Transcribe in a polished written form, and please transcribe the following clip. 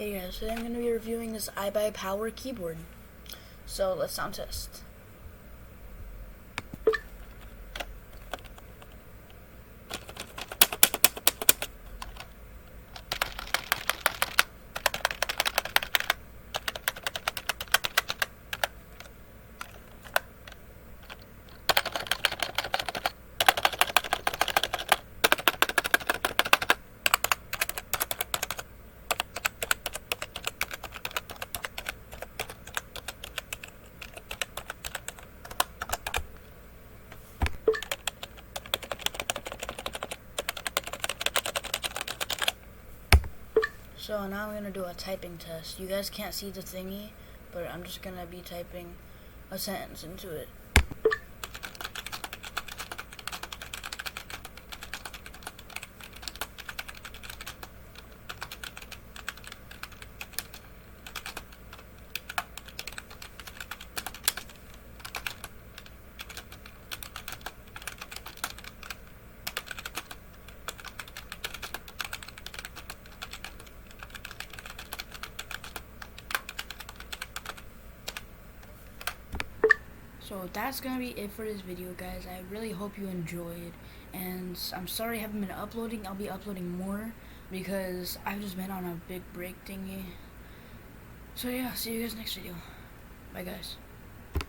Hey guys, today I'm going to be reviewing this IBuyPower keyboard. So let's sound test. So now I'm going to do a typing test. You guys can't see the thingy, but I'm just going to be typing a sentence into it. So that's gonna be it for this video, guys. I really hope you enjoyed, and I'm sorry I haven't been uploading. I'll be uploading more because I've just been on a big break thingy. So yeah, see you guys next video. Bye guys.